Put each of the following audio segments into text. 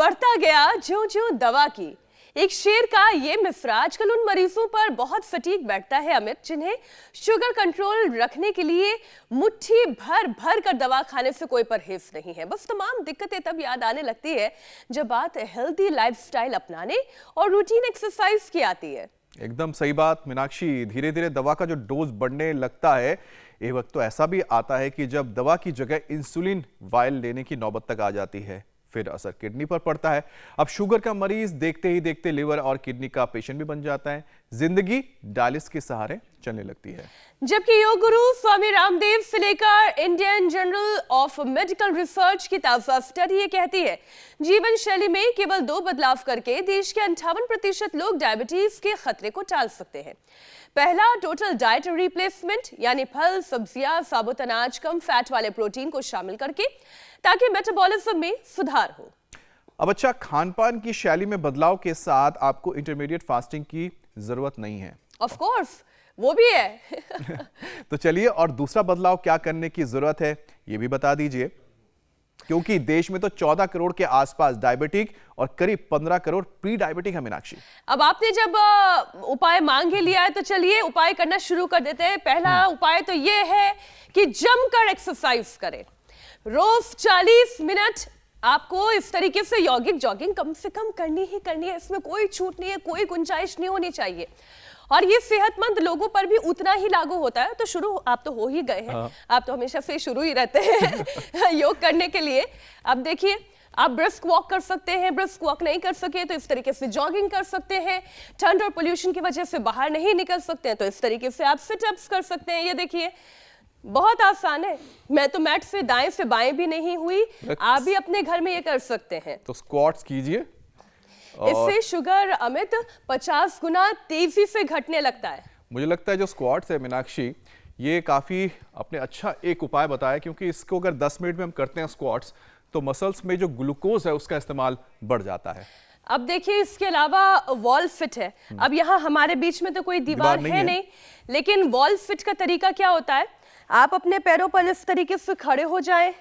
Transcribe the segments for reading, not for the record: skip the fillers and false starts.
बढ़ता गया ज्यों-ज्यों दवा की। एक शेर का ये मिसरा आजकल उन मरीजों पर बहुत फटीक बैठता है अमित, जिन्हें शुगर कंट्रोल रखने के लिए मुट्ठी भर भर कर दवा खाने से कोई परहेज नहीं है। बस तमाम दिक्कतें तब याद आने लगती है जब बात हेल्दी लाइफस्टाइल अपनाने और रूटीन एक्सरसाइज की आती है। एकदम सही बात मीनाक्षी। धीरे धीरे दवा का जो डोज बढ़ने लगता है, एक वक्त तो ऐसा भी आता है कि जब दवा की जगह इंसुलिन वायल लेने की नौबत तक आ जाती है, फिर असर किडनी पर पड़ता है। अब शुगर का मरीज देखते ही देखते लिवर और किडनी का पेशेंट भी बन जाता है। जिंदगी डायलिसिस के सहारे चलने लगती है। जबकि योग गुरु स्वामी रामदेव से लेकर Indian journal of medical research की ताजा स्टडी ये कहती है, जीवन शैली में केवल 2 बदलाव करके देश के 58% लोग डायबिटीज के खतरे को टाल सकते हैं। पहला, टोटल डाइट रिप्लेसमेंट, यानी फल, सब्जियां, साबुत अनाज, कम फैट वाले प्रोटीन को शामिल करके, ताकि मेटाबॉलिज्म में सुधार हो। अब अच्छा, खान-पान की शैली में बदलाव के साथ आपको इंटरमीडिएट फास्टिंग की जरूरत नहीं है। ऑफ कोर्स, वो भी है। तो चलिए, और दूसरा बदलाव क्या करने की जरूरत है ये भी बता दीजिए, क्योंकि देश में तो 14 करोड़ के आसपास डायबिटिक और करीब 15 करोड़ प्री डायबिटिक है मीनाक्षी। अब आपने जब उपाय मांग लिया है तो चलिए उपाय करना शुरू कर देते हैं। पहला उपाय तो ये है कि जमकर एक्सरसाइज करें। रोज 40 मिनट आपको इस तरीके से यौगिक जॉगिंग कम से कम करनी ही करनी है। इसमें कोई छूट नहीं है, कोई गुंजाइश नहीं होनी चाहिए। और ये सेहतमंद लोगों पर भी उतना ही लागू होता है। तो शुरू आप तो हो ही गए हैं, आप तो हमेशा से शुरू ही रहते हैं योग करने के लिए। अब देखिए, आप ब्रिस्क वॉक कर सकते हैं, ब्रिस्क वॉक नहीं कर सके तो इस तरीके से जॉगिंग कर सकते हैं। ठंड और पोल्यूशन की वजह से बाहर नहीं निकल सकते हैं तो इस तरीके से आप सिटअप्स कर सकते हैं। ये देखिए, बहुत आसान है। मैं तो मैट से दाएं से बाएं भी नहीं हुई, आप भी अपने घर में ये कर सकते हैं। तो स्क्वाट्स कीजिए। इससे शुगर अमित 50 गुना तेजी से घटने लगता है। मुझे लगता है जो स्क्वाट्स है मीनाक्षी, ये काफी अपने अच्छा एक उपाय बताया, क्योंकि इसको अगर 10 मिनट में हम करते हैं स्क्वाट्स, तो मसल्स में जो ग्लूकोज है उसका इस्तेमाल बढ़ जाता है। अब देखिए, इसके अलावा वॉल फिट है। अब यहाँ हमारे बीच में तो कोई दीवार नहीं, लेकिन वॉल फिट का तरीका क्या होता है, आप अपने पैरों पर इस तरीके से खड़े हो जाएं।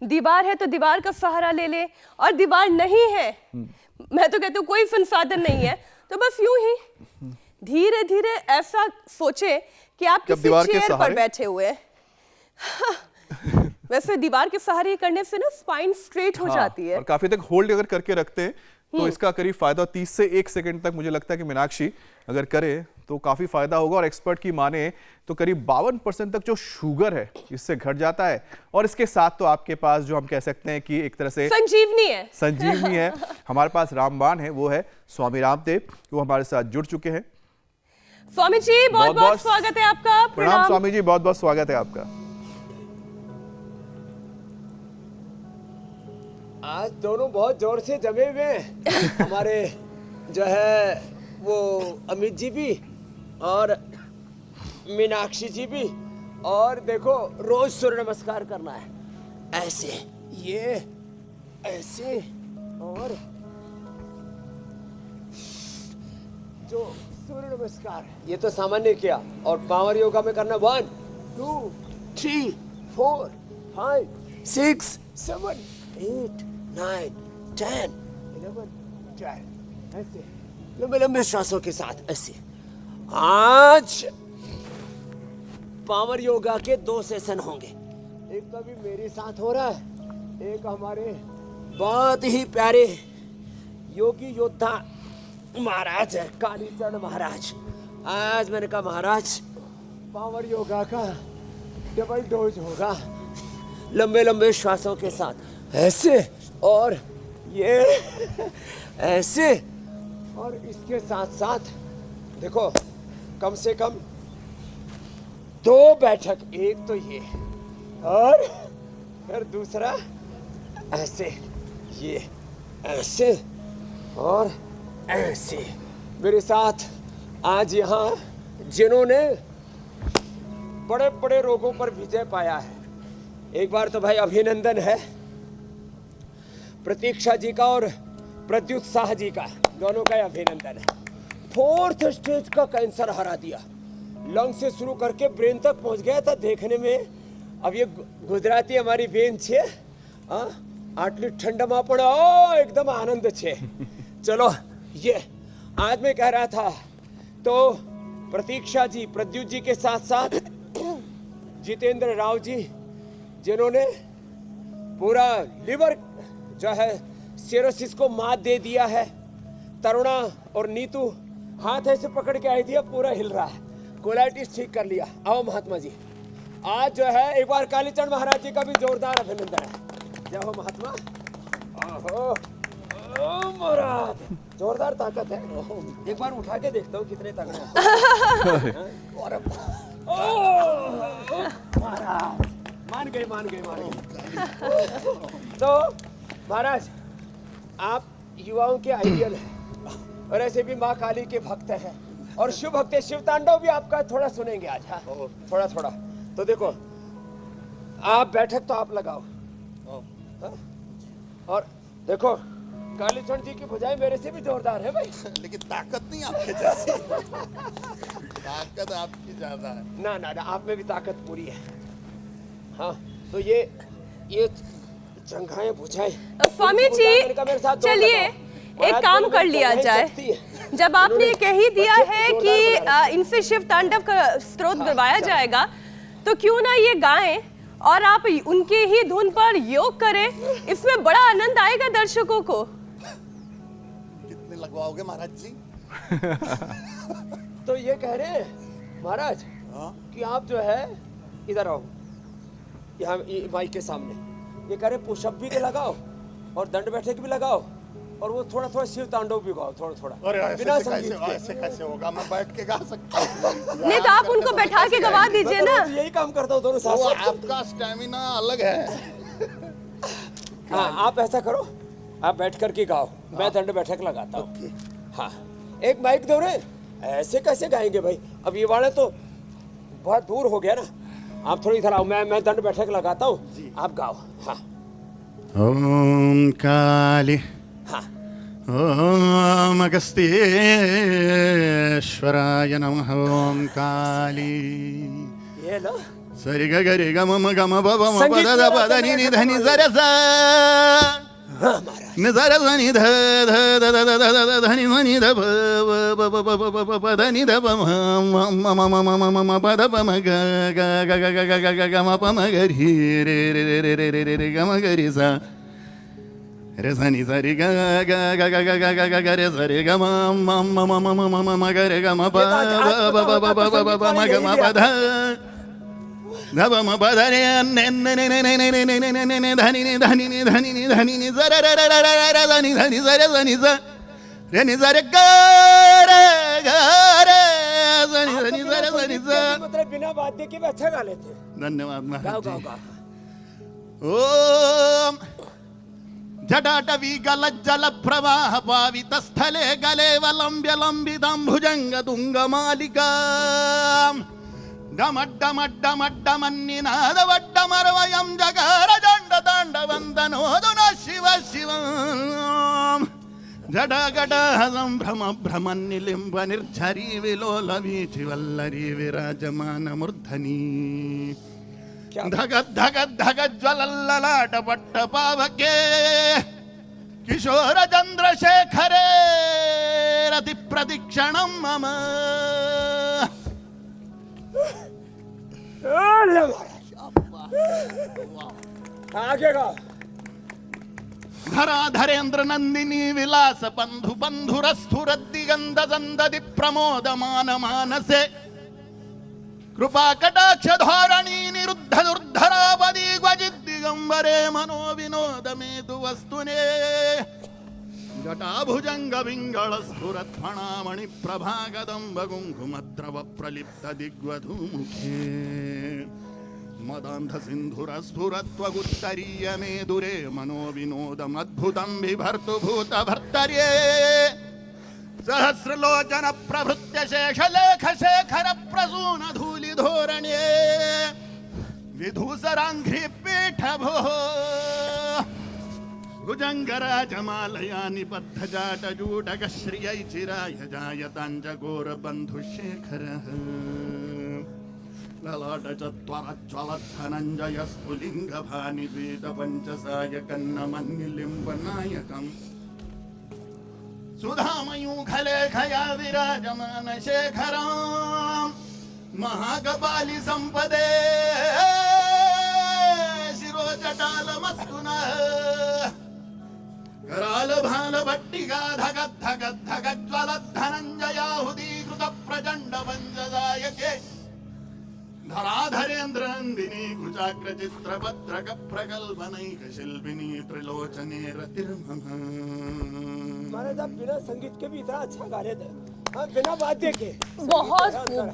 दीवार है तो दीवार का सहारा ले लें, और दीवार नहीं है, मैं तो कहती हूँ कोई संसाधन नहीं है, तो बस यूं ही धीरे धीरे ऐसा सोचे कि आप किसी चेयर पर बैठे हुए हैं। वैसे दीवार के सहारे करने से ना स्पाइन स्ट्रेट हो जाती है। और काफी तक होल्ड अगर करके रखते हैं तो इसका करीब फायदा 30 से 1 सेकंड तक मुझे लगता है कि मीनाक्षी अगर करे तो काफी फायदा होगा। और एक्सपर्ट की माने तो करीब 52% तक जो शुगर है इससे घट जाता है। और इसके साथ तो आपके पास जो हम कह सकते हैं कि एक तरह से संजीवनी है। हमारे पास रामबाण है, वो है स्वामी रामदेव, वो हमारे साथ जुड़ चुके हैं। स्वामी जी बहुत बहुत स्वागत है आपका। प्रणाम स्वामी जी, बहुत बहुत स्वागत है आपका। आज दोनों बहुत जोर से जमे हुए हैं। हमारे जो है वो अमित जी भी और मीनाक्षी जी भी। और देखो, रोज सूर्य नमस्कार करना है, ऐसे, ये ऐसे, और जो सूर्य नमस्कार ये तो सामान्य किया, और पावर योगा में करना 1 2 3 4 5 6 7 8 9 10 11 12 ऐसे लंबे लंबे श्वासों के साथ ऐसे। आज पावर योगा के 2 सेशन होंगे। एक तो अभी मेरे साथ हो रहा है, एक हमारे बहुत ही प्यारे योगी योद्धा महाराज है, कालीचरण महाराज। आज मैंने कहा महाराज, पावर योगा का डबल डोज होगा, लंबे लंबे श्वासों के साथ ऐसे, और ये ऐसे, और इसके साथ साथ देखो कम से कम 2 बैठक, एक तो ये, और फिर दूसरा ऐसे, ये ऐसे और ऐसे। मेरे साथ आज यहाँ जिन्होंने बड़े बड़े रोगों पर विजय पाया है, एक बार तो भाई अभिनंदन है प्रतीक्षा जी का और प्रत्युत शाह जी का, दोनों का अभिनंदन है। 4th स्टेज का कैंसर हरा दिया, लंग से शुरू करके ब्रेन तक पहुंच गया था देखने में। अब ये गुजराती हमारी बेंच है, આટલી ઠંડામાં પણ एकदम आनंद છે. चलो ये आज मैं कह रहा था तो प्रतीक्षा जी प्रद्युत जी के साथ साथ जितेंद्र राव जी जिन्होंने पूरा लिवर जो है सिरोसिस को मात दे दिया है. तरुणा और नीतू हाथ ऐसे पकड़ के आई थी, अब पूरा हिल रहा है. कोलाइटिस ठीक कर लिया. आओ महात्मा जी, आज जो है एक बार कालीचरण महाराज जी का भी जोरदार अभिनंदन है. जय हो महात्मा. ओहो ओ महाराज, जोरदार ताकत है. एक बार उठा के देखता हूँ कितने तगड़े हैं. और अब महाराज मान गए. तो महाराज आप युवाओं के आइडियल हैं और ऐसे भी माँ काली के भक्त हैं और शिव भक्त है. शिव तांडव भी आपका थोड़ा सुनेंगे आज. हाँ थोड़ा. तो देखो आप बैठक तो आप लगाओ. हाँ? और देखो कालीचरण जी की भुजाएं मेरे से भी जोरदार है भाई. लेकिन ताकत नहीं आपके जैसी. ताकत आपकी ज्यादा है. ना आप में भी ताकत पूरी है. हाँ तो ये जंघाएं भुजाएं. स्वामी जी चलिए एक काम कर लिया जाए. जब आपने कह ही दिया है कि इनसे शिव तांडव का स्त्रोत गवाया जाएगा तो क्यों ना ये गाएं और आप उनके ही धुन पर योग करें. इसमें बड़ा आनंद आएगा दर्शकों को. कितने लगवाओगे महाराज जी? तो ये कह रहे हैं महाराज कि आप जो है इधर आओ यहाँ माइक के सामने. ये कह रहे पुशअप भी लगाओ और दंड बैठक भी लगाओ और वो थोड़ा शिव तांडव भी गाओ थोड़ा. अरे बिना संगीत के. ऐसे कैसे होगा? मैं बैठ के गा सकता हूँ. नहीं तो आप उनको बैठा के गवा दीजिए ना. यही काम करता हूँ दोनों साथ. वो आपका स्टैमिना अलग है. हाँ आप ऐसा करो, आप बैठ कर के गाओ, मैं दंड बैठक लगाता हूँ. हाँ एक माइक दो रे. ऐसे कैसे गाएंगे भाई? अब ये वाले तो बहुत दूर हो गया ना. आप थोड़ी इधर आओ, मैं दंड बैठक लगाता हूँ, आप गाओ. हाँ ओम काली. हाँ ओम अगस्त्येश्वराय नमः. ओम काली. ये लो सरि ग ग रे ग म म ग म ब ब म प द द प द नि नि ध नि ज र स नि ज र स नि ध ध the the the the the ध नि ध नि ध प प प प प प प प ध नि ध प म म म म म म म म प द प म ग ग ग ग ग ग ग ग म प म ग रि रे रे रे रे रे रे रे ग म ग रि सा रे सा नि सा रि ग ग ग ग ग ग ग ग ग रे सा रे ग म म म म म म म म ग रे ग म प ब ब ब ब ब ब ब म ग म प ध धब म प ध रे ने ने ने ने ने ने ने ने ने ने ने धनि ने धनि ने धनि ने धनि ने ज र र र र र र धनि धनि ज रे ज नि ज रे नि ज रे ग रे ग रे ज नि धनि ज रे ज नि ज. मतलब बिना वाद्य के भी अच्छा गा लेते. धन्यवाद महाराज जी. गाओ. ओम जटाटवी गलज्जल प्रवाह पावित स्थले गले वलंब्य लंबितं भुजंग तुंग मालिका डमड्डमड्डमड्डमन्निनाद वड्डमर्वयं जगार दंड दंड वंदनोदुन शिव शिवम् जडगड संभ्रम भ्रमन्निलिम्ब निर्झरी विलोल वीचि वल्लरी विराजमान मूर्धनि धगद धगद धगद ज्वलल्ललाट पट्ट पावके किशोर चंद्रशेखरे रति प्रदीक्षणं मम. आगे गाओ. धराधरेन्द्र नंदिनी विलास बंधु बंधुरस्थुरदिगंध दंददि प्रमोदमान मानसे कृपा कटाक्ष धोरणी निरुद्ध दुर्धरावधि ग्वजित दिगंबरे मनो विनोद मेदु वस्तुने जटा भुजंग विंगल स्फुरत् फणामणि प्रभागदंब कुंकुमद्रव प्रलिप्त दिग्वधू मुखे मदांध सिंधुर स्फुरत्वगुत्तरीय मेदुरे मनो विनोदम अद्भुतं बिभर्तु भूत भर्तर्ये सहस्रलोचन प्रभृत्य शेषलेख शेखर प्रसून धूलि धोरण्ये विधूसरांघ्रि पीठ भो भुजंगराजमालया निबद्ध जाट जूटक श्रियै चिराय जायतांज गोर बंधु शेखर ललाटचत्वरज्वलद्धनञ्जय स्फुलिङ्गभानिद्वीतपञ्चसायकन्नमन्निलिम्बनायकम् सुधामयूखलेखया विराजमान शेखरम् महाकपालि सम्पदे शिरोजटालमस्तु नः कराल भाल भट्टिका धगत् धगत् धगज्ज्वलद्धनञ्जयाहुतीकृत प्रचण्ड पञ्चदायके धराधरेन्द्र नन्दिनी कुचाग्र चित्रपत्रक प्रकल्पनैक शिल्पिनी त्रिलोचने रतिर्मम। महाराज आप बिना संगीत के भी इतना अच्छा गा रहे थे, हाँ बिना वाद्य के बहुत खूब।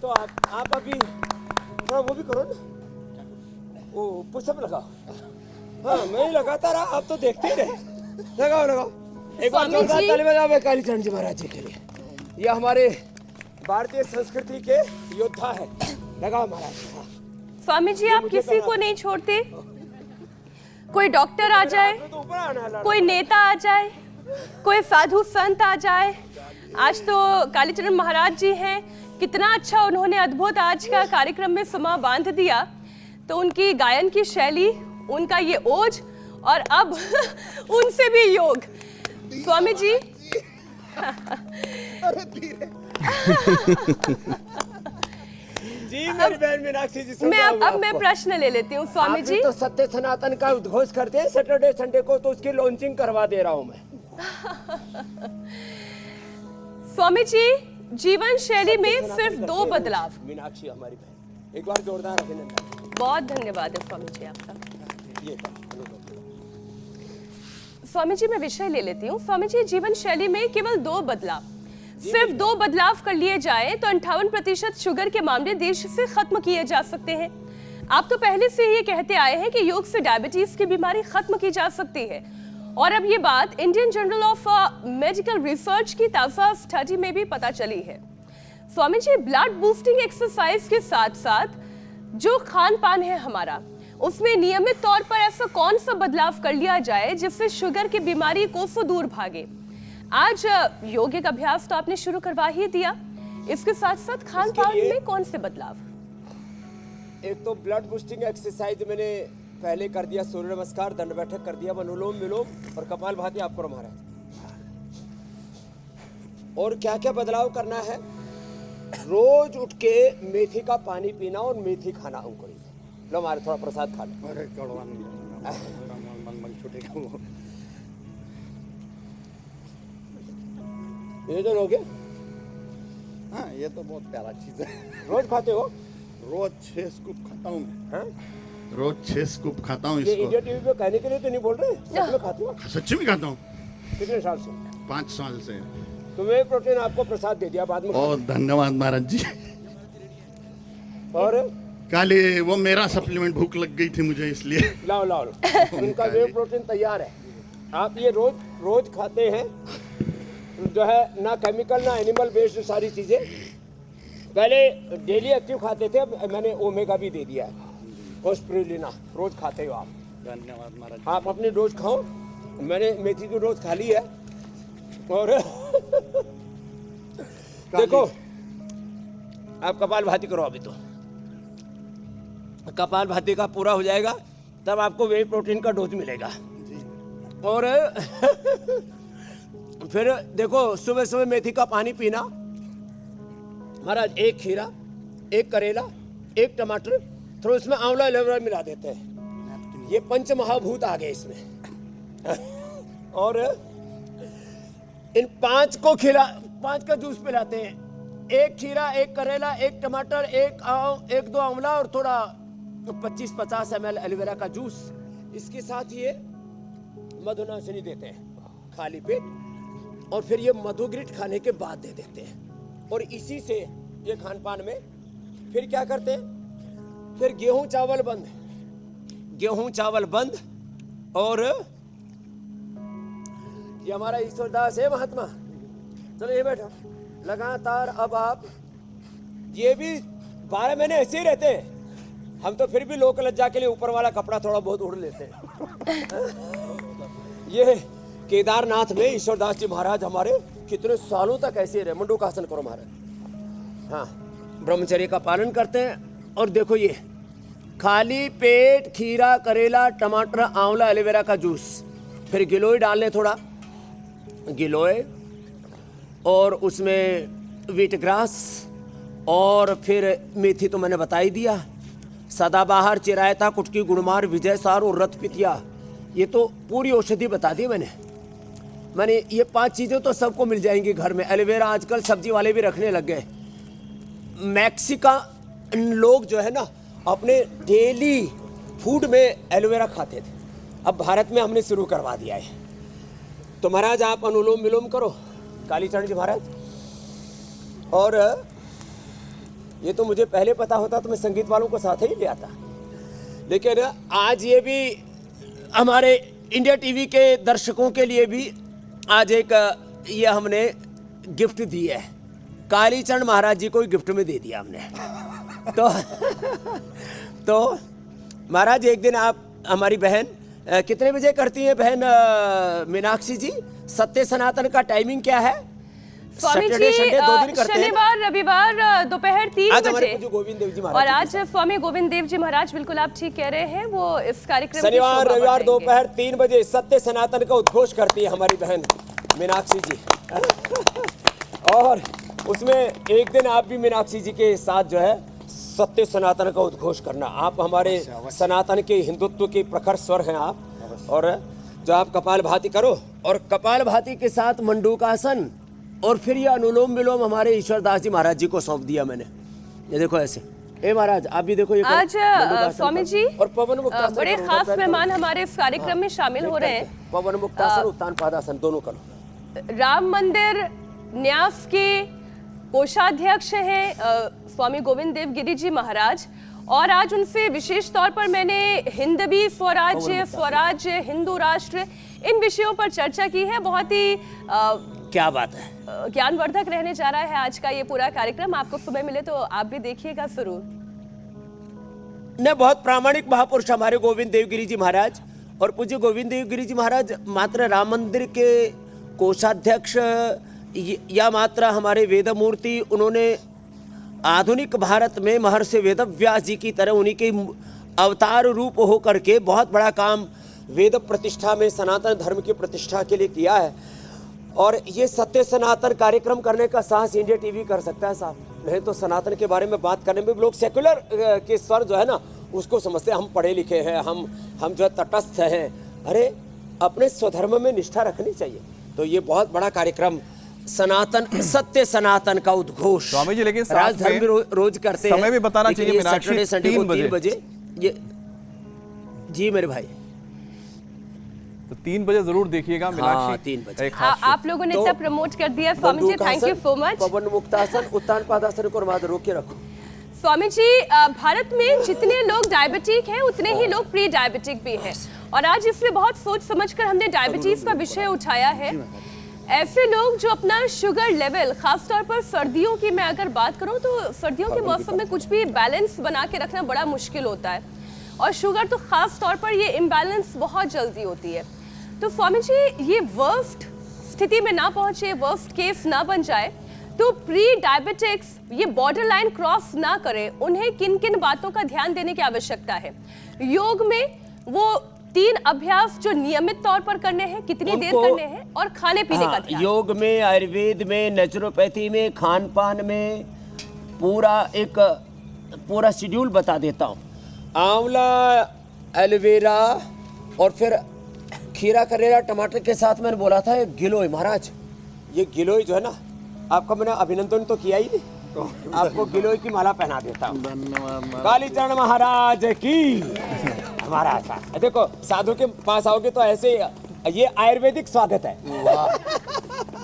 तो आप अभी थोड़ा वो भी करो ना, वो पुशअप लगाओ। हाँ मैं ही लगाता रहा, आप तो देखते ही रहे। लगाओ लगाओ एक बार स्वामी जोरदार जी। ताली बजाओ कालीचरण जी महाराज जी के लिए। ये हमारे भारतीय संस्कृति के योद्धा है। लगाओ महाराज। हाँ। स्वामी जी आप किसी को नहीं छोड़ते, कोई डॉक्टर आ जाए, तो ऊपर आना है, कोई नेता आ जाए, कोई साधु संत आ जाए। आज तो कालीचरण महाराज जी हैं, कितना अच्छा उन्होंने अद्भुत आज का कार्यक्रम में समा बांध दिया। तो उनकी गायन की शैली, उनका ये ओज और अब उनसे भी योग। स्वामी जी जी मेरी बहन मीनाक्षी जी मैं अब मैं प्रश्न ले लेती हूँ। स्वामी आप जी भी तो सत्य सनातन का उद्घोष करते हैं सैटरडे संडे को, तो उसकी लॉन्चिंग करवा दे रहा हूँ मैं। स्वामी जी जीवन शैली में सिर्फ दो बदलाव। मीनाक्षी हमारी बहन, एक बार जोरदार अभिनंदन। बहुत धन्यवाद है स्वामी जी आपका। ये अनुभव। स्वामी जी मैं विषय ले लेती हूँ। स्वामी जी जीवन शैली में केवल दो बदलाव, सिर्फ दो बदलाव कर लिए जाए तो 58% शुगर के मामले देश से खत्म किए जा सकते हैं। आप तो पहले से ही ये कहते आए हैं कि योग से डायबिटीज की बीमारी खत्म की जा सकती है, और अब ये बात Indian journal of medical research की ताजा स्टडी में भी पता चली है। Swami ji blood boosting exercise के साथ साथ जो खान पान है हमारा, उसमें नियमित तौर पर ऐसा कौन सा बदलाव कर लिया जाए जिससे शुगर की बीमारी कोसों दूर भागे। आज योग का अभ्यास तो आपने शुरू करवा ही दिया, इसके साथ साथ खान पान में कौन से बदलाव? एक तो ब्लड बूस्टिंग एक्सरसाइज मैंने पहले कर दिया, सूर्य नमस्कार, दंड बैठक कर दिया, अनुलोम विलोम और कपालभाति आप करो महाराज। और क्या क्या बदलाव करना है, रोज उठ के मेथी का पानी पीना और मेथी खाना अंकुरित। लो हमारे थोड़ा प्रसाद खा लो। अरे कड़वा मन छूटेगा वो। ये जो लोगे हाँ ये तो बहुत प्यारा चीज है। रोज खाते हो? रोज 6 स्कूप खाता हूँ मैं। हाँ? रोज 6 स्कूप खाता हूँ ये इसको। इंडिया टीवी पे कहने के लिए तो नहीं बोल रहे, सच में खाते हो? सच्ची में खाता हूँ। कितने साल से? 5 साल से। तो वे प्रोटीन आपको प्रसाद दे दिया बाद में। बहुत धन्यवाद महाराज जी। और काले वो मेरा सप्लीमेंट भूख लग गई थी मुझे इसलिए। लाओ लाओ उनका वे प्रोटीन तैयार है। आप ये रोज खाते हैं, जो है ना केमिकल ना एनिमल बेस्ड सारी चीजें। पहले डेली एक्टिव खाते थे, अब मैंने ओमेगा भी दे दिया है और स्पिरुलिना रोज खाते हो आप। धन्यवाद महाराज। आप अपनी डोज खाओ, मैंने मेथी की डोज खा ली है। और देखो आप कपालभाति करो, अभी तो कपालभाति का पूरा हो जाएगा तब आपको वे प्रोटीन का डोज मिलेगा। और फिर देखो सुबह सुबह मेथी का पानी पीना महाराज, एक खीरा, एक करेला, एक टमाटर, थोड़ा उसमें आंवला एलोवेरा मिला देते हैं। ये पंच महाभूत आ गए इसमें। और इन 5 का जूस पिलाते हैं। एक खीरा, एक करेला, एक टमाटर, एक दो आंवला और थोड़ा 25-50 ml एलोवेरा का जूस। इसके साथ ये मधुनाशनी देते हैं खाली पेट, और फिर ये मधुग्रिट खाने के बाद दे देते हैं। और इसी से ये खान पान में फिर क्या करते हैं, फिर गेहूं चावल बंद। और ये हमारा ईश्वरदास है महात्मा, चलो ये बैठो लगातार। अब आप ये भी 12 महीने ऐसे ही रहते हैं, हम तो फिर भी लोक लज्जा के लिए ऊपर वाला कपड़ा थोड़ा बहुत उड़ लेते हैं। ये केदारनाथ में ईश्वरदास जी महाराज हमारे कितने सालों तक ऐसे रहे। मंडूकासन करो महाराज। हाँ ब्रह्मचर्य का पालन करते हैं। और देखो ये खाली पेट खीरा, करेला, टमाटर, आंवला, एलोवेरा का जूस, फिर गिलोय डाल लें थोड़ा, गिलोय, और उसमें व्हीट ग्रास, और फिर मेथी तो मैंने बता ही दिया, सदाबहार, चिरायता, कुटकी, गुड़मार, विजय सार और रत पितिया, ये तो पूरी औषधि बता दी मैंने ये 5 चीज़ें तो सबको मिल जाएंगी घर में। एलोवेरा आजकल सब्जी वाले भी रखने लग गए। मैक्सिकन लोग जो है ना अपने डेली फूड में एलोवेरा खाते थे, अब भारत में हमने शुरू करवा दिया है। तो महाराज आप अनुलोम विलोम करो कालीचरण जी महाराज। और ये तो मुझे पहले पता होता तो मैं संगीत वालों को साथ ही ले आता, लेकिन आज ये भी हमारे इंडिया टीवी के दर्शकों के लिए भी आज एक ये हमने गिफ्ट दी है, कालीचरण महाराज जी को गिफ्ट में दे दिया हमने। तो महाराज एक दिन आप हमारी बहन कितने बजे करती हैं बहन मीनाक्षी जी? सत्य सनातन का टाइमिंग क्या है? स्वामी जी शनिवार रविवार दोपहर 3 बजे, गोविंद देव जी और महाराज आज स्वामी गोविंद देव जी महाराज, बिल्कुल आप ठीक कह रहे हैं, वो इस कार्यक्रम की शनिवार शोभा रविवार बढ़ाएंगे। दोपहर 3 बजे सत्य सनातन का उद्घोष करती है हमारी बहन मीनाक्षी जी। और उसमें एक दिन आप भी मीनाक्षी जी के साथ जो है सत्य सनातन का उद्घोष करना। आप हमारे सनातन के हिंदुत्व के प्रखर स्वर हैं आप। और जो आप कपाल भाती करो, और कपाल भाती के साथ मंडूकासन, और फिर ये अनुलोम विलोम हमारे ईश्वरदास जी महाराज जी को सौंप दिया मैंने। ये देखो ऐसे, ए महाराज आप भी देखो ये करो। आज मंडूकासन स्वामी करो। जी और पवन मुक्तासन बड़े करो, खास पैर मेहमान करो। हमारे इस कार्यक्रम में शामिल हो रहे हैं। पवन मुक्तासन, उत्तान पादासन दोनों करो। राम मंदिर न्यास के कोषाध्यक्ष हैं स्वामी गोविंद देव गिरी जी महाराज, और आज उनसे विशेष तौर पर मैंने हिंदवी स्वराज्य, स्वराज, हिंदू राष्ट्र, इन विषयों पर चर्चा की है। बहुत ही क्या बात है, ज्ञानवर्धक रहने जा रहा है आज का ये पूरा कार्यक्रम। आपको समय मिले तो आप भी देखिएगा जरूर। ने बहुत प्रामाणिक महापुरुष हमारे गोविंद देवगिरी जी महाराज। और पूज्य गोविंद देवगिरी जी महाराज मात्र राम मंदिर के कोषाध्यक्ष या मात्र हमारे वेद मूर्ति, उन्होंने आधुनिक भारत में महर्षि वेदव्यास जी की तरह उन्हीं के अवतार रूप हो करके बहुत बड़ा काम वेद प्रतिष्ठा में, सनातन धर्म की प्रतिष्ठा के लिए किया है। और ये सत्य सनातन कार्यक्रम करने का साहस इंडिया टीवी कर सकता है साहब, नहीं तो सनातन के बारे में बात करने में लोग सेक्युलर के स्वर जो है ना उसको समझते हैं, हम पढ़े लिखे हैं, हम जो है तटस्थ हैं। अरे अपने स्वधर्म में निष्ठा रखनी चाहिए। तो ये बहुत बड़ा कार्यक्रम सनातन, सत्य सनातन का उद्घोष स्वामी जी, लेकिन राजधर्म में रोज करते हैं। समय भी बताना लेकिन चाहिए ये मीनाक्षी, सैटरडे संडे को 3 3 बजे ये जी मेरे भाई, तो 3 बजे जरूर देखिएगा मीनाक्षी। हाँ, 3 बजे। एक खास आप लोगों ने तो इतना प्रमोट कर दिया Swami ji, thank you so much. पवन मुक्तासन, उत्तान पादासन को मात्र रोक के रखो। स्वामी जी, भारत में जितने लोग डायबिटिक हैं उतने ही लोग प्री डायबिटिक भी हैं, और आज इसलिए बहुत सोच समझकर हमने डायबिटीज का विषय उठाया है। ऐसे लोग जो अपना शुगर लेवल, खासतौर पर सर्दियों की मैं अगर बात करूं तो सर्दियों के मौसम में कुछ भी बैलेंस बना के रखना बड़ा मुश्किल होता है, और शुगर तो खास तौर पर ये इम्बैलेंस बहुत जल्दी होती है। तो स्वामी जी, ये वर्स्ट स्थिति में ना पहुंचे, वर्स्ट केस ना बन जाए, तो प्री डायबिटिक्स ये बॉर्डर लाइन क्रॉस ना करें, उन्हें किन किन बातों का ध्यान देने की आवश्यकता है? योग में वो 3 अभ्यास जो नियमित तौर पर करने हैं, कितनी देर करने हैं, और खाने पीने का ध्यान। योग में, आयुर्वेद में, नेचुरोपैथी में, खान पान में पूरा शेड्यूल बता देता हूँ। आंवला, एलोवेरा और फिर खीरा, करेला, टमाटर के साथ मैंने बोला था ये गिलोय। महाराज ये गिलोय जो है ना, आपका मैंने अभिनंदन तो किया ही नहीं, आपको गिलोय की माला पहना देता हूँ। कालीचरण महाराज की महाराज। देखो साधु के पास आओगे तो ऐसे, ये आयुर्वेदिक स्वागत है।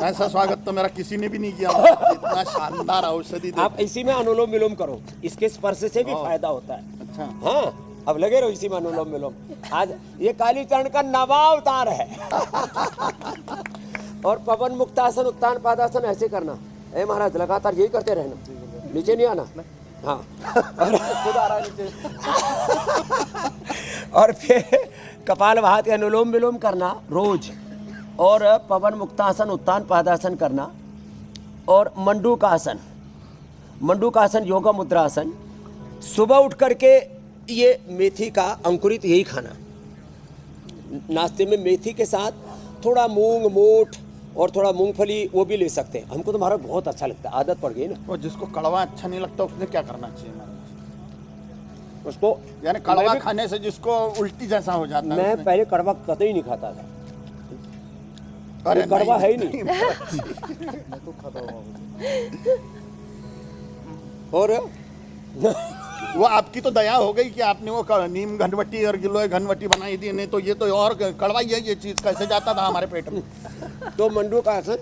ऐसा स्वागत तो मेरा किसी ने भी नहीं किया। इतना शानदार औषधि आप इसी में अनुलोम विलोम करो, इसके स्पर्श से भी फायदा होता है। अच्छा, हाँ अब लगे रहो इसी में अनुलोम विलोम। आज ये कालीचरण का नवा अवतार है। और पवन मुक्तासन, उत्तान पादासन ऐसे करना। ए महाराज लगातार यही करते रहना, नीचे नहीं आना। हाँ खुद आ रहा है नीचे। और फिर कपाल भाती, अनुलोम विलोम करना रोज, और पवन मुक्तासन, उत्तान पादासन करना, और मंडूकासन, मंडूकासन योगा मुद्रा आसन। सुबह उठ करके ये मेथी का अंकुरित यही खाना, नाश्ते में मेथी के साथ थोड़ा मूंग मोठ और थोड़ा मूंगफली वो भी ले सकते हैं। हमको तो महाराज बहुत अच्छा लगता है, आदत पड़ गई ना। और जिसको कड़वा अच्छा नहीं लगता उसने क्या करना चाहिए महाराज? उसको यानी कड़वा खाने से जिसको उल्टी जैसा हो जाता है मैं उसने- पहले कड़वा कतई नहीं खाता था। अरे कड़वा है ही नहीं। और वो आपकी तो दया हो गई कि आपने वो नीम घनवटी और गिलोय घनवटी बनाई दी, नहीं तो ये तो और कड़वा ही है, ये चीज कैसे जाता था हमारे पेट में। तो मंडू का आसन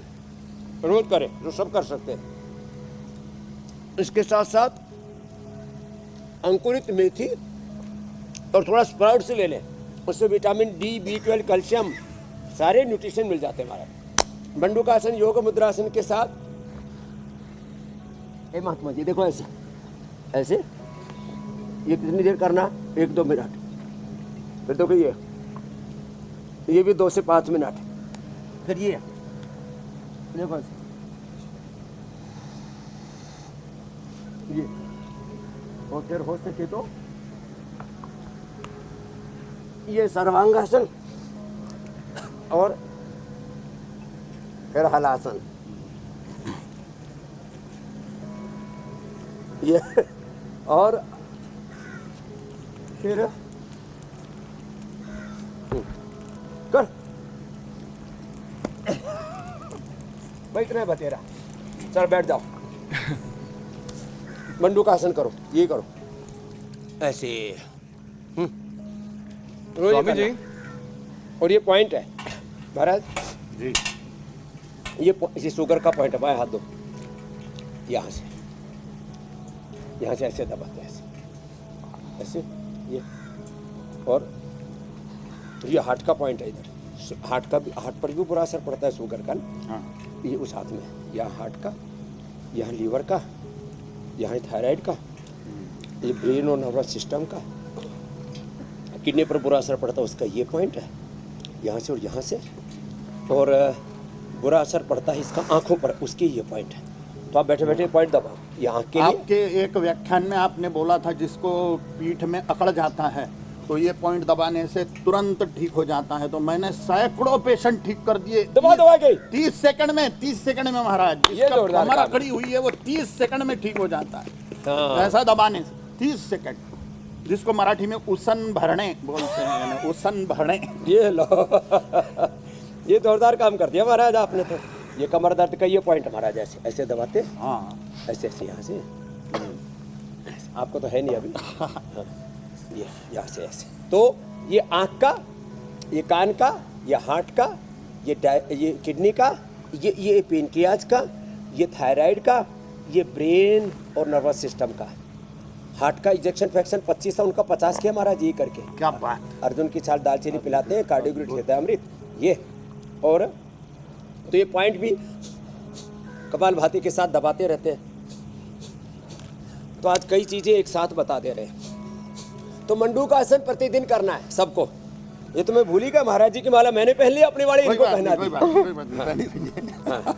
रोज करें, जो सब कर सकते हैं। इसके साथ साथ अंकुरित मेथी और थोड़ा स्प्राउट से ले लें, उससे विटामिन डी, B12, कैल्शियम सारे न्यूट्रिशन मिल जाते हैं हमारे। मंडू का आसन योग मुद्रासन के साथ ए महात्मा जी देखो ऐसे ऐसे, ये कितनी देर करना? 1-2 मिनट। फिर देखो ये भी 2 से 5 मिनट। फिर ये देखो ये, और फिर हो सके तो ये सर्वांगासन और फिर हलासन। ये और फिर कर भाई, इतना है बतेरा। चल बैठ जाओ, मंडू का आसन करो, ये करो ऐसे। रोज ये स्वामी जी। करना। और ये पॉइंट है महाराज जी, ये शुगर का पॉइंट है। बाएं हाथ दो, यहाँ से ऐसे दबाते हैं, ऐसे ये। और ये हार्ट का पॉइंट है, इधर हार्ट पर भी बुरा असर पड़ता है शुगर का। हाँ। ये उस हाथ में, यहाँ हार्ट का, यहाँ लीवर का, यहाँ थायराइड का, ये ब्रेन और नर्वस सिस्टम का, किडनी पर बुरा असर पड़ता है उसका ये पॉइंट है, यहाँ से और यहाँ से। और बुरा असर पड़ता है इसका आंखों पर, उसके ये पॉइंट है। तो आप बैठे बैठे पॉइंट दबाओ यहाँ के लिए। आपके एक व्याख्यान में आपने बोला था जिसको पीठ में अकड़ जाता है तो ये पॉइंट दबाने से तुरंत ठीक हो जाता है। तो मैंने सैकड़ों पेशेंट ठीक कर दिए दबा के 30 सेकंड में। 30 सेकंड में महाराज, ये जिसका जोरदार कमर काम है। अकड़ी हुई है वो 30 सेकंड में ठीक हो जाता है। हाँ। ऐसा दबाने से 30 सेकंड, जिसको मराठी में उसन भरने बोलते हैं, यानी उसन भरने। ये लो ये जोरदार काम कर दिया महाराज आपने। तो ये कमर दर्द का ये पॉइंट महाराज ऐसे ऐसे दबाते, हाँ, ऐसे ऐसे यहाँ से। आपको तो है नहीं अभी। हाँ, ये यहाँ से ऐसे। तो ये आँख का, ये कान का, ये हार्ट का, ये किडनी का, ये पेनक्रियाज का, ये थायराइड का, ये ब्रेन और नर्वस सिस्टम का। हार्ट का इंजेक्शन फैक्शन 25 था, उनका 50 किया महाराज ये करके। क्या बात। अर्जुन की छाल दालचीनी पिलाते हैं, कार्डियोग्रिड देता है अमृत ये। और तो ये पॉइंट भी कपालभाति के साथ दबाते रहते हैं। तो आज कई चीजें एक साथ बता दे रहे हैं। तो मंडू का आसन प्रतिदिन करना है सबको। ये तो मैं भूल ही गया, महाराज जी की माला मैंने पहन ली, अपनी वाली इनको पहना दी।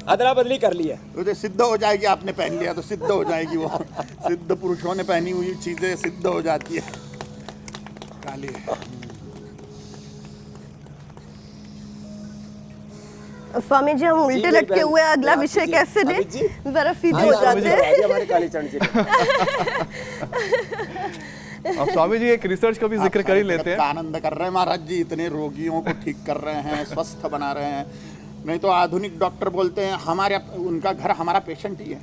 अदला बदली कर ली है। तो सिद्ध हो जाएगी, आपने पहन लिया तो सिद्ध हो जाएगी। वो सिद्ध पुरुषों ने पहनी हुई चीजें सिद्ध हो जाती है। काली स्वामी जी, हम उल्टे लटके हुए अगला विषय कैसे लें? जरा सीधे हो जाते हैं। हमारे कालीचरण जी अब स्वामी जी एक रिसर्च का भी जिक्र कर ही लेते हैं। आनंद कर रहे हैं महाराज जी, इतने रोगियों को ठीक कर रहे हैं, स्वस्थ बना रहे हैं। नहीं तो आधुनिक डॉक्टर बोलते हैं हमारे, उनका घर हमारा पेशेंट ही है।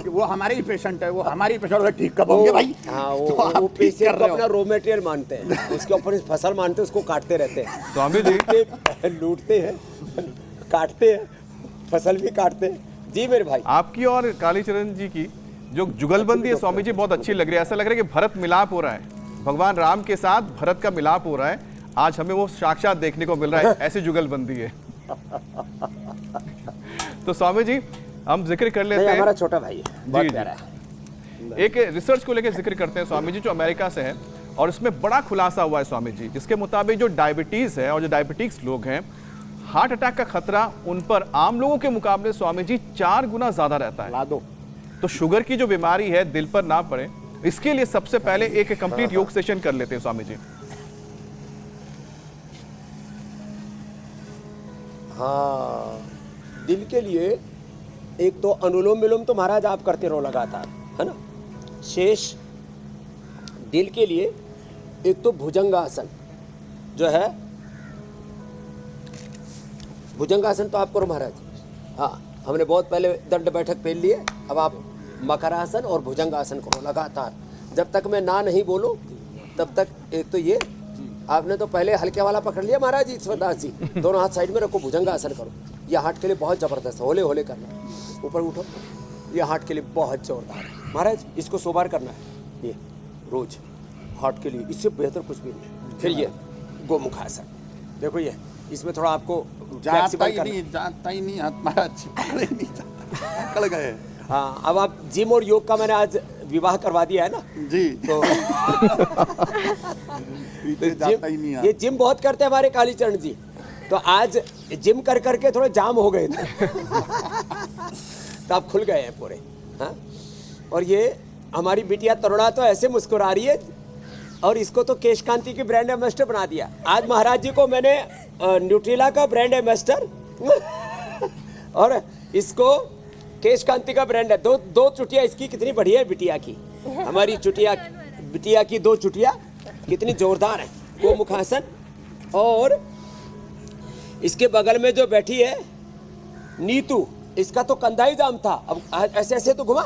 वो हमारे ही पेशेंट है, वो हमारी पेशेंट ठीक कब होंगे भाई? हाँ, तो आप वो ठीक पेशेंट कर को रहे हो। अपना रॉ मटेरियल मानते हैं, उसके ऊपर फसल मानते हैं, उसको काटते रहते हैं। स्वामी जी लूटते हैं, काटते हैं, फसल भी काटते हैं। जी मेरे भाई, आपकी और कालीचरण जी की जो जुगलबंदी है स्वामी जी बहुत अच्छी लग रही है। ऐसा लग रहा है कि भरत मिलाप हो रहा है, भगवान राम के साथ भरत का मिलाप हो रहा है। आज हमें वो साक्षात देखने को मिल रहा है, ऐसी जुगलबंदी है। तो स्वामी जी हम जिक्र कर लेते हैं, हमारा छोटा भाई है, बहुत जी। प्यारा है। एक रिसर्च को लेकर जिक्र करते हैं स्वामी जी, जो अमेरिका से है और इसमें बड़ा खुलासा हुआ है स्वामी जी, जिसके मुताबिक जो डायबिटीज है और जो डायबिटिक्स लोग हैं, हार्ट अटैक का खतरा उन पर आम लोगों के मुकाबले स्वामी जी 4 गुना ज्यादा रहता है। ला दो। तो शुगर की जो बीमारी है दिल पर ना पड़े, इसके लिए सबसे पहले एक कंप्लीट योग सेशन कर लेते हैं स्वामी जी। हाँ, दिल के लिए एक तो अनुलोम विलोम तो महाराज आप करते रहो लगातार, है ना। शेष दिल के लिए एक तो भुजंगासन जो है, भुजंगासन तो आप करो महाराज। हाँ, हमने बहुत पहले दंड बैठक पहन लिए, अब आप मकरासन और भुजंगासन करो लगातार। जब तक मैं ना नहीं बोलूं तब तक एक तो ये आपने तो पहले हल्के वाला पकड़ लिया महाराज जी, ईश्वरदास जी, दोनों हाथ साइड में रखो, भुजंगासन करो। ये हार्ट के लिए बहुत जबरदस्त है, होले होले करना, ऊपर उठो, ये हार्ट के लिए बहुत जोरदार है महाराज। इसको 100 बार करना है ये रोज, हार्ट के लिए इससे बेहतर कुछ भी नहीं। फिर ये गोमुखासन, देखो ये इसमें थोड़ा आपको जाता ही नहीं हाथ महाराज, पकड़े नहीं जाता, पकड़ गए। हाँ, अब आप जिम और योग का मैंने आज विवाह करवा दिया है ना जी, तो जाता ही नहीं ये जिम बहुत करते हैं हमारे कालीचरण जी, तो आज जिम कर करके थोड़े जाम हो गए थे तो आप खुल गए हैं पूरे। हाँ, और ये हमारी बिटिया तरुणा तो ऐसे मुस्कुरा रही है, और इसको तो केश कांति की ब्रांड एम्बेसडर बना दिया। आज महाराज जी को मैंने न्यूट्रिला का ब्रांड एम्बेसडर और इसको केश कांति का ब्रांड है। दो चुटिया इसकी कितनी बढ़िया है बिटिया की, हमारी बिटिया की 2 चुटिया कितनी जोरदार है। गोमुखासन, और इसके बगल में जो बैठी है नीतू, इसका तो कंधा ही जाम था, अब ऐसे ऐसे तो घुमा,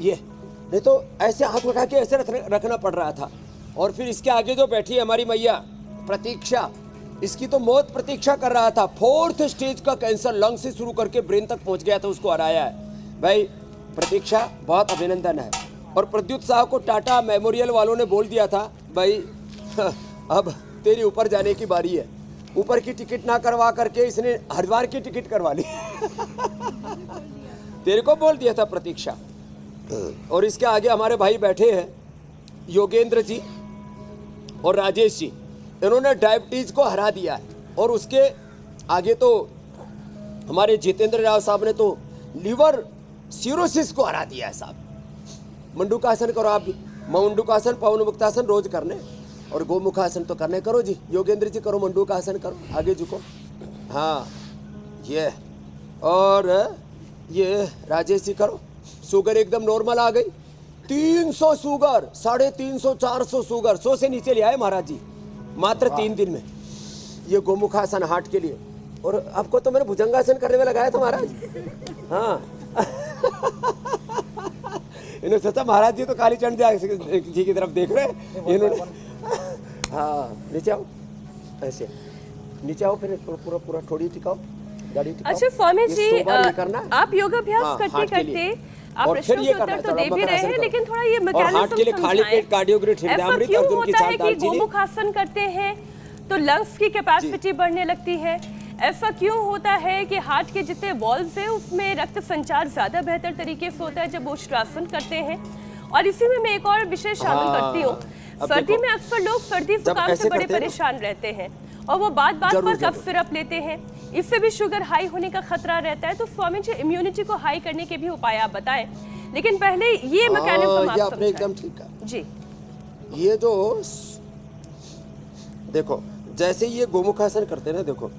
ये नहीं तो ऐसे हाथ उठा के ऐसे रखना पड़ रहा था। और फिर इसके आगे जो बैठी है हमारी मैया प्रतीक्षा, इसकी तो मौत प्रतीक्षा कर रहा था। 4th स्टेज का कैंसर लंग से शुरू करके ब्रेन तक पहुंच गया था, उसको हराया है भाई। प्रतीक्षा बहुत अभिनंदन है। और प्रद्युत साहब को टाटा मेमोरियल वालों ने बोल दिया था भाई अब तेरी ऊपर जाने की बारी है। ऊपर की टिकट ना करवा करके इसने हरिद्वार की टिकट करवा ली तेरे को बोल दिया था प्रतीक्षा। और इसके आगे हमारे भाई बैठे हैं योगेंद्र जी और राजेश जी, इन्होंने डायबिटीज को हरा दिया है। और उसके आगे तो हमारे जितेंद्र राव साहब ने तो लीवर सिरोसिस को हरा दिया है साहब। मंडूकासन करो आप भी, मंडूकासन पवन मुक्तासन रोज करने, और गोमुखासन तो करने करो जी। योगेंद्र जी करो, मंडूकासन करो, आगे झुको। हाँ ये, और ये राजेश जी करो। शुगर एकदम नॉर्मल आ गई, 300 शुगर, 350 400 शुगर 100 से नीचे ले आए महाराज जी मात्र 3 दिन में। ये गोमुखासन हार्ट के लिए। और आपको तो मैंने भुजंगासन करने में लगाया था महाराज। हाँ इन्होंने सोचा महाराज जी तो कालीचरण जी की तरफ देख रहे हैं इन्होंने। हाँ नीचे आओ, ऐसे नीचे आओ, फिर पूरा पूरा थोड़ी टिकाओ, गाड़ी टिकाओ। अच्छा स्वामी जी, आप योगाभ्यास हाँ, करते करते आप और फिर प्रश्नों ये के करना उत्तर है, तो दे भी रहे हैं, लेकिन थोड़ा ये और हार्ट के लिए खाली पेट कार्डियोग्राफी, ऐसा हृदयामृत, क्यों अर्जुन की होता है छाल, कि दालचीनी। गोमुखासन करते हैं तो लंग्स की कैपेसिटी बढ़ने लगती है? ऐसा क्यों होता है कि हार्ट के जितने वॉल्व्स हैं उसमें रक्त संचार ज्यादा बेहतर तरीके से होता है जब उष्ट्रासन करते हैं? और इसी में मैं एक और विषय शामिल करती हूँ। सर्दी में अक्सर लोग सर्दी जुकाम से बड़े परेशान रहते हैं और वो बात बात पर कफ सिरप लेते हैं, इससे भी शुगर हाई होने का खतरा रहता है। तो स्वामी जी इम्यूनिटी को हाई करने के भी उपाय आप बताएं, लेकिन पहले ये मैकेनिज्म आप आपने एकदम ठीक कहा जी। ये जो देखो, जैसे ये गोमुखासन करते हैं ना, देखो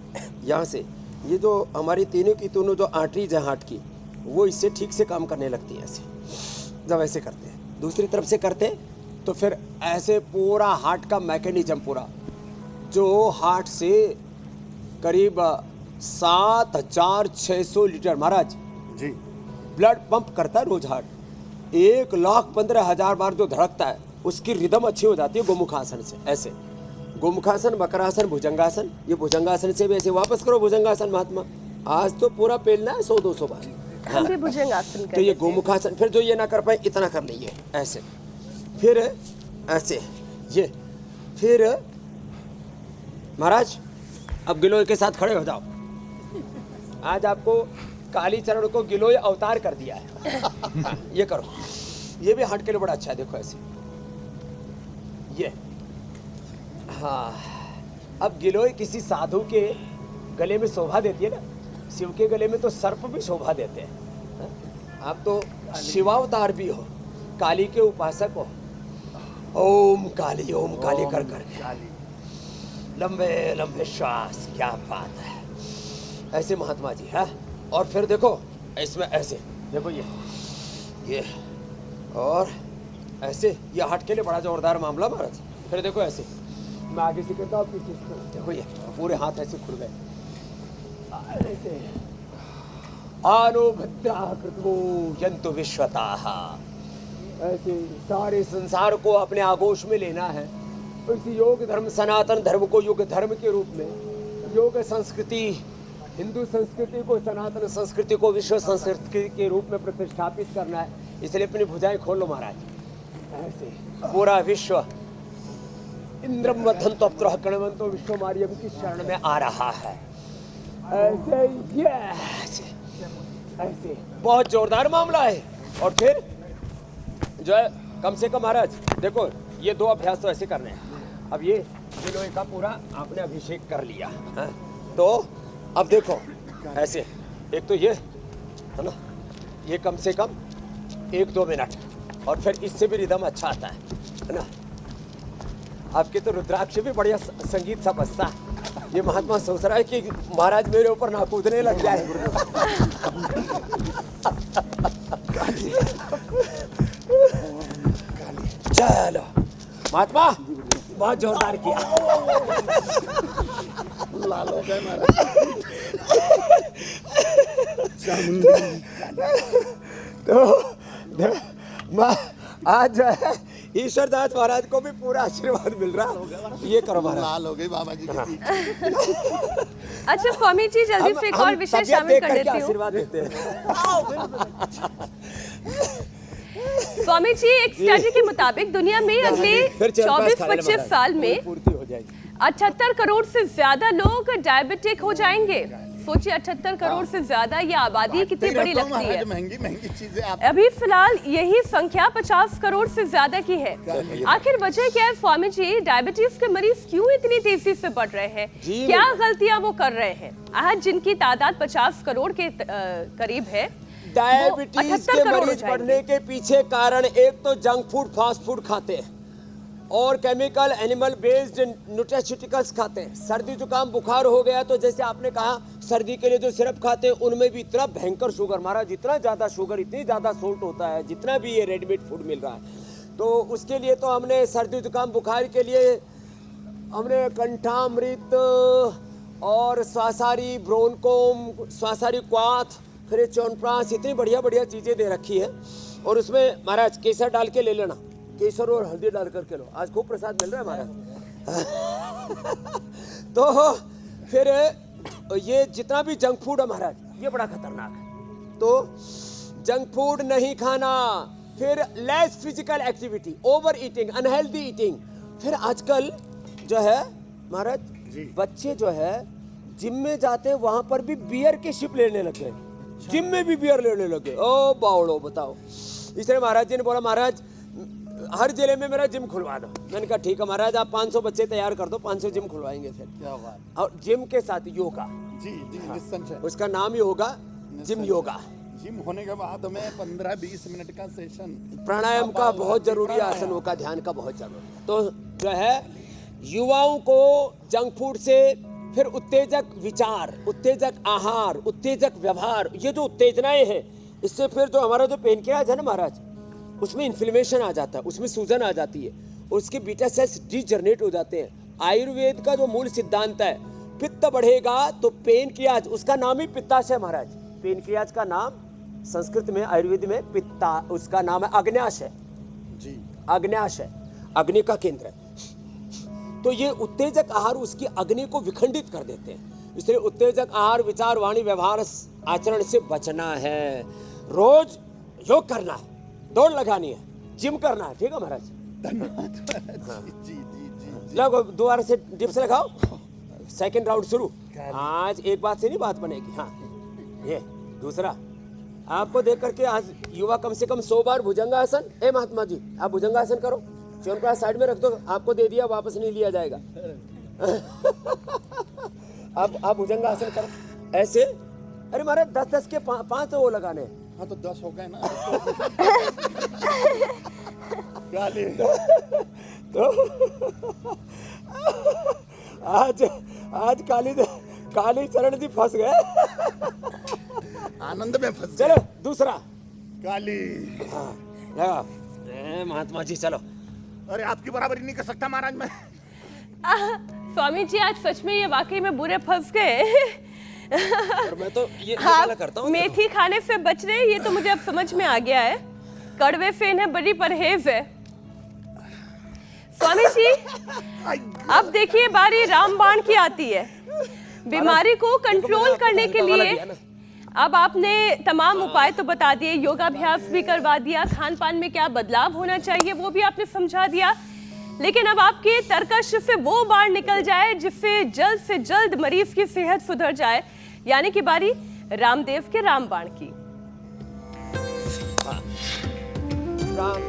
यहाँ से ये जो हमारी तीनों की तीनों जो आर्टरीज है हार्ट की, वो इससे ठीक से काम करने लगती है। ऐसे जब ऐसे करते हैं, दूसरी तरफ से करते हैं तो फिर ऐसे पूरा हार्ट का मैकेनिज्म पूरा, जो हार्ट से करीब 7600 लीटर महाराज जी ब्लड पंप करता है रोज हार्ट। 1,15,000 बार जो धड़कता है उसकी रिदम अच्छी हो जाती है गोमुखासन से। ऐसे गोमुखासन, मकरासन, भुजंगासन। ये भुजंगासन से भी ऐसे वापस करो भुजंगासन महात्मा, आज तो पूरा पेलना है 100-200 बार। हम भी भुजंगासन तो ये गोमुखासन, फिर जो ये ना कर पाए इतना कर लीजिए ऐसे, फिर ऐसे ये, फिर महाराज अब गिलोय के साथ खड़े हो जाओ। आज आपको कालीचरण को गिलोय अवतार कर दिया है। हाँ, ये करो, ये भी हार्ट के लिए बड़ा अच्छा है। देखो ऐसे ये, हाँ अब गिलोय किसी साधु के गले में शोभा देती है ना, शिव के गले में तो सर्प भी शोभा देते हैं। आप तो शिवावतार भी हो, काली के उपासक हो। ओम काली कर कर लंबे लंबे श्वास, क्या बात है। ऐसे महात्मा जी है। और फिर देखो इसमें ऐसे देखो ये और ऐसे, ये हार्ट के लिए बड़ा जोरदार मामला महाराज। फिर देखो ऐसे, मैं आगे से कहता हूँ पीछे से, देखो ये पूरे हाथ ऐसे खुल गए ऐसे। आनुभद्रा कृतो यंतु विश्वताः, ऐसे सारे संसार को अपने आगोश में लेना है। इस योग धर्म, सनातन धर्म को योग धर्म के रूप में, योग संस्कृति, हिंदू संस्कृति को, सनातन संस्कृति को विश्व संस्कृति के रूप में प्रतिष्ठापित करना है। इसलिए अपनी भुजाएं खोल लो महाराज, ऐसे पूरा विश्व इंद्रम वर्धन्तो अप्तरः कणवन्तो विश्व मारियम की शरण में आ रहा है। ऐसे ये ऐसे बहुत जोरदार मामला है। और फिर जो है कम से कम महाराज देखो, ये 2 अभ्यास तो ऐसे करने हैं। अब ये लोहे का पूरा आपने अभिषेक कर लिया है, तो अब देखो ऐसे, एक तो ये है ना, ये कम से कम 1-2 मिनट, और फिर इससे भी रिदम अच्छा आता है ना। आपके तो रुद्राक्ष भी बढ़िया संगीत सा बजता है। ये महात्मा सोच रहा है कि महाराज मेरे ऊपर ना कूदने लग जाए। चलो महात्मा, बहुत जोरदार किया। लाल हो गए महाराज। तो आज जो है ईश्वर दास महाराज को भी पूरा आशीर्वाद मिल रहा है। ये करो महाराज। लाल हो गई बाबा जी की। अच्छा स्वामी जी, जल्दी से एक और विषय शामिल कर लेती हूँ। आशीर्वाद देते हैं। स्वामी जी, एक स्टडी के मुताबिक दुनिया में अगले 24-25 साल में पूर्ति हो जाएगी। 78 करोड़ से ज्यादा लोग डायबिटिक हो जाएंगे। सोचिए 78 करोड़ से ज्यादा, ये आबादी कितनी बड़ी लगती है। महंगी महंगी चीजें आप अभी फिलहाल यही संख्या 50 करोड़ से ज्यादा की है। आखिर वजह क्या है स्वामी जी? डायबिटीज के मरीज क्यों इतनी तेजी से बढ़ रहे हैं? क्या गलतियां वो कर रहे हैं? आज जिनकी तादाद 50 करोड़ के करीब है, डायबिटीज के मरीज बढ़ने के पीछे कारण एक तो जंक फूड, फास्ट फूड खाते हैं और केमिकल एनिमल बेस्ड न्यूट्रास्यूटिकल्स खाते हैं। सर्दी जुकाम बुखार हो गया तो जैसे आपने कहा, सर्दी के लिए जो सिरप खाते हैं उनमें भी इतना भयंकर शुगर, महाराज जितना ज़्यादा शुगर, इतनी ज़्यादा सोल्ट होता है, जितना भी ये रेडीमेड फूड मिल रहा है। तो उसके लिए तो हमने सर्दी जुकाम बुखार के लिए हमने कंठामृत और स्वासारी ब्रोनकोम, स्वासारी क्वाथ, फिर च्यवनप्राश, इतनी बढ़िया बढ़िया चीज़ें दे रखी है। और उसमें महाराज केसर डाल के ले लेना, केसर और हल्दी डाल करके लो। आज खूब प्रसाद मिल रहा है महाराज। तो फिर ये जितना भी जंक फूड है महाराज, ये बड़ा खतरनाक है। तो जंक फूड नहीं खाना, फिर less physical activity, over eating, unhealthy eating. फिर आजकल जो है महाराज बच्चे जो है जिम में जाते हैं, वहां पर भी बियर के शिप लेने लग गए। जिम में भी बियर लेने लगे। ओ बावड़ो बताओ। इसलिए महाराज जी ने बोला, महाराज हर जिले में मेरा जिम खुलवा दो। मैंने कहा ठीक है महाराज, आप 500 बच्चे तैयार कर दो, 500 जिम खुलवाएंगे। फिर क्या बात। और जिम के साथ योगा, जी निसंशय। उसका नाम ही होगा जिम योगा। जिम होने के बाद हमें 15-20 मिनट का सेशन प्राणायाम का बहुत जरूरी है, आसनों का, ध्यान का बहुत जरूरी है। तो जो है युवाओं को जंक फूड से, फिर उत्तेजक विचार, उत्तेजक आहार, उत्तेजक व्यवहार, ये जो उत्तेजनाएं हैं, इससे फिर जो हमारा जो पेनक्रियाज है ना महाराज, उसमें इन्फ्लेमेशन आ जाता है, उसमें सूजन आ जाती है, और उसके बीटा सेल्स डीजनरेट हो जाते हैं। आयुर्वेद का जो मूल सिद्धांत है, पित्त बढ़ेगा तो पेनक्रियाज, उसका नाम ही पित्ताशय महाराज। पेनक्रियाज का नाम संस्कृत में, आयुर्वेद में पित्ता, उसका नाम है अग्न्याशय। जी अग्न्याशय, अग्नि का केंद्र है। तो ये उत्तेजक आहार उसकी अग्नि को विखंडित कर देते हैं। इसलिए उत्तेजक आहार, विचार, वाणी, व्यवहार, आचरण से बचना है। रोज योग करना है, दौड़ लगानी है, जिम करना है। ठीक है महाराज, धन्यवाद। जी जी जी लगो दोबारा से डिप्स लगाओ। सेकंड राउंड शुरू। आज एक बात से नहीं बात बनेगी। हाँ, ये दूसरा आपको देख करके आज युवा कम से कम 100 बार भुजंगासन। ए महात्मा जी, आप भुजंगासन करो, च्यवनप्राश साइड में रख दो, आपको दे दिया, वापस नहीं लिया जाएगा। अब आप भुजंगासन करो, ऐसे अरे महाराज 10-10 के 5 वो लगाने हैं। हाँ तो 10 हो गए ना काली तो आज काली चरण जी फंस गए। आनंद में फंस चलो दूसरा काली। हाँ लगा। महात्मा जी चलो। अरे आपकी बराबरी नहीं कर सकता महाराज मैं। स्वामी जी आज सच में ये वाकई में बुरे फंस गए। और मैं तो ये वाला करता हूँ। मेथी खाने से बच रहे, ये तो मुझे अब समझ में आ गया है। कड़वे से इन्हें बड़ी परहेज है। स्वामी जी अब देखिए बारी रामबाण की आती है। बीमारी को कंट्रोल करने के लिए अब आपने तमाम उपाय तो बता दिए, योगाभ्यास भी करवा दिया, खान पान में क्या बदलाव होना चाहिए वो भी आपने समझा दिया, लेकिन अब आपके तर्कश से वो बाढ़ निकल जाए जिससे जल्द से जल्द मरीज की सेहत सुधर जाए, यानी कि बारी रामदेव के रामबाण की। राम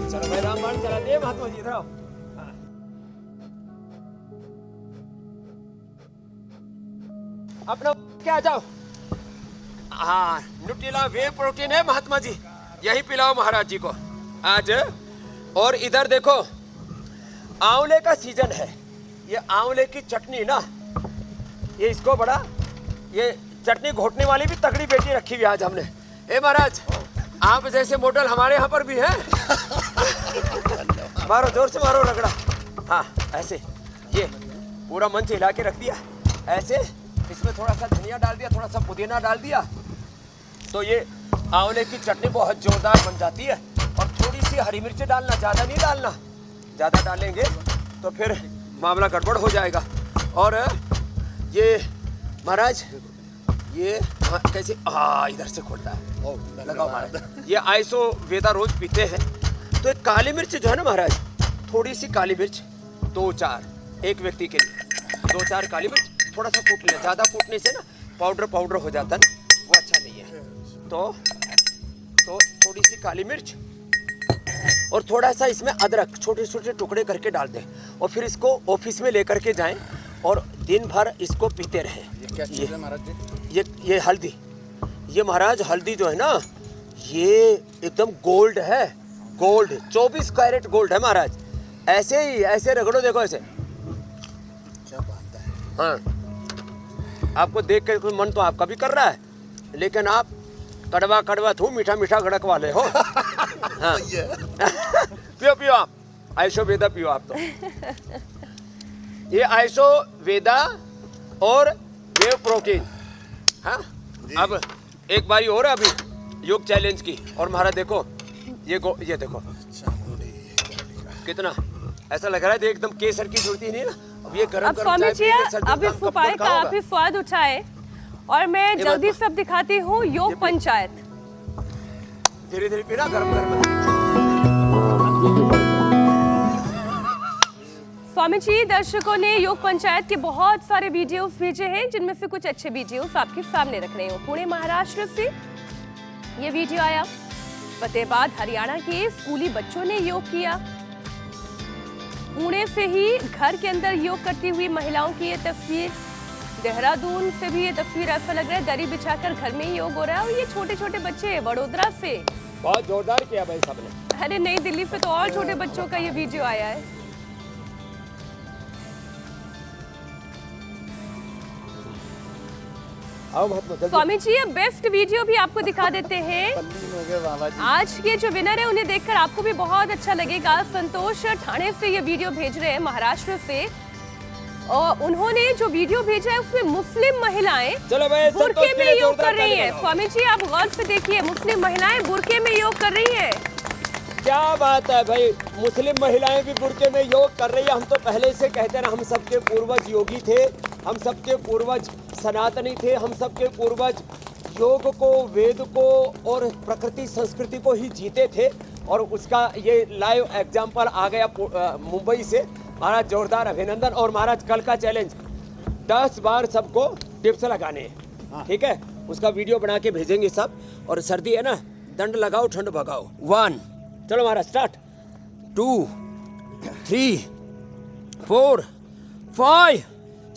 चलो भाई रामबाण चला दे महात्मा जी इधर आओ। अपना क्या जाओ। हाँ न्यूट्रिला वे प्रोटीन है महात्मा जी, यही पिलाओ महाराज जी को आज। और इधर देखो आंवले का सीजन है, ये आंवले की चटनी ना, ये इसको बड़ा, ये चटनी घोटने वाली भी तगड़ी बेटी रखी हुई आज हमने। ए महाराज आप जैसे मॉडल हमारे यहाँ पर भी है। मारो जोर से मारो रगड़ा। हाँ ऐसे, ये पूरा मंच हिला के रख दिया ऐसे, इसमें थोड़ा सा धनिया डाल दिया, थोड़ा सा पुदीना डाल दिया, तो ये आंवले की चटनी बहुत जोरदार बन जाती है। और थोड़ी सी हरी मिर्च डालना, ज़्यादा नहीं डालना, ज़्यादा डालेंगे तो फिर मामला गड़बड़ हो जाएगा। और ये महाराज ये कैसे इधर से खोलता है, लगाओ महाराज। ये आइसो वेदा रोज पीते हैं, तो एक काली मिर्च जो है ना महाराज, थोड़ी सी काली मिर्च 2-4 एक व्यक्ति के लिए, 2-4 काली मिर्च थोड़ा सा कूट लें, ज़्यादा कूटने से ना पाउडर हो जाता है, वो अच्छा नहीं है। तो थोड़ी सी काली मिर्च और थोड़ा सा इसमें अदरक छोटे छोटे टुकड़े करके डाल दें, और फिर इसको ऑफिस में लेकर के जाएं और दिन भर इसको पीते रहें। ये क्या चीज़ है महाराज जी? ये हल्दी, ये महाराज हल्दी जो है ना, ये एकदम गोल्ड है, गोल्ड 24 कैरेट गोल्ड है महाराज। ऐसे ही ऐसे रगड़ो, देखो ऐसे। क्या बात है। हाँ आपको देख के मन तो आपका भी कर रहा है, लेकिन आप कड़वा कड़वा थू मीठा मीठा गड़क वाले हो। हाँ पियो आप आइसो वेदा पियो आप तो। ये आइसो वेदा और वेव प्रोटीन। हाँ अब एक बारी और अभी योग चैलेंज की, और महाराज देखो ये देखो कितना ऐसा लग रहा है, एकदम केसर की जरूरत ही नहीं ना। अब ये गरम अब स्वामी जी अब इस उपाय का आप ही स्वाद उठाए, और मैं जल्दी सब दिखाती हूँ योग पंचायत। धीरे धीरे पीना, गरम गरम। स्वामी जी दर्शकों ने योग पंचायत के बहुत सारे वीडियोस भेजे हैं, जिनमें से कुछ अच्छे वीडियोस आपके सामने रख रहे हूँ। पुणे महाराष्ट्र से ये वीडियो आया, फतेहाबाद हरियाणा के स्कूली बच्चों ने योग किया, पुणे से ही घर के अंदर योग करती हुई महिलाओं की ये तस्वीर, देहरादून से भी ये तस्वीर ऐसा लग रहा है दरी बिछाकर घर में ही योग हो रहा है। और ये छोटे छोटे बच्चे वडोदरा से, बहुत जोरदार किया भाई सबने। अरे नई दिल्ली से तो और छोटे बच्चों का ये वीडियो आया है। स्वामी जी ये बेस्ट वीडियो भी आपको दिखा देते हैं। आज के जो विनर है उन्हें देखकर आपको भी बहुत अच्छा लगेगा। संतोष ठाणे से ये वीडियो भेज रहे हैं, महाराष्ट्र से, और उन्होंने जो वीडियो भेजा है उसमें मुस्लिम महिलाएं बुर्के में योग कर रही हैं। स्वामी जी आप गौर से देखिए, मुस्लिम महिलाएं बुर्के में योग कर रही हैं। क्या बात है भाई, मुस्लिम महिलाएं भी बुर्के में योग कर रही है। हम तो पहले से कहते हैं, हम सबके पूर्वज योगी थे, हम सबके पूर्वज सनातनी थे, हम सबके पूर्वज योग को, वेद को और प्रकृति संस्कृति को ही जीते थे। और उसका ये लाइव एग्जाम्पल आ गया मुंबई से। महाराज जोरदार अभिनंदन। और महाराज कल का चैलेंज 10 बार सबको टिप्स लगाने हैं, ठीक है? उसका वीडियो बना के भेजेंगे सब। और सर्दी है ना, दंड लगाओ ठंड भगाओ। 1 चलो महाराज स्टार्ट, 2 3 4 5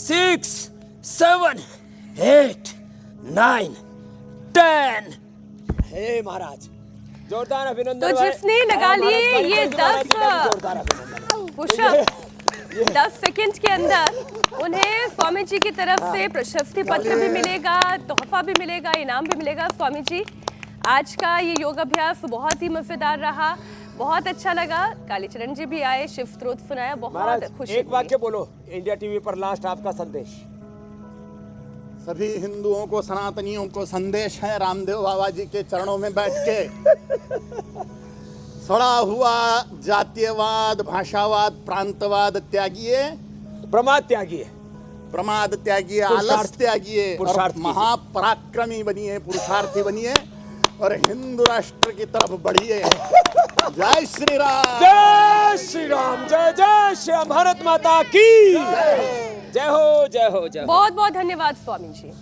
6 7 8 9 10। हे महाराज, जोरदार अभिनंदन। तो जिसने लगा लिए ये 10 जोरदार अभिनंदन। पुशअप 10 सेकंड के अंदर, उन्हें स्वामी जी की तरफ से प्रशस्ति पत्र भी मिलेगा, तोहफा भी मिलेगा, इनाम भी मिलेगा। स्वामी जी, आज का ये योग अभ्यास बहुत ही मजेदार रहा, बहुत अच्छा लगा। कालीचरण जी भी आए, शिव स्तोत्र सुनाया, बहुत महाराज खुशी एक हुई। वाक्य बोलो इंडिया टीवी पर लास्ट आपका संदेश। सभी हिंदुओं को, सनातनियों को संदेश है रामदेव बाबा जी के चरणों में बैठ के, सड़ा हुआ जातीयवाद, भाषावाद, प्रांतवाद त्यागिए, प्रमाद त्यागिए, प्रमाद त्यागिए, आलस त्यागिए, और पुरुषार्थ कीजिए। महापराक्रमी बनिए, पुरुषार्थी बनिए और हिंदू राष्ट्र की तरफ बढ़िए। जय श्री राम। जय श्री राम, जय जय श्री राम, भारत माता की जय हो, जय हो, जय हो। बहुत बहुत धन्यवाद स्वामी जी।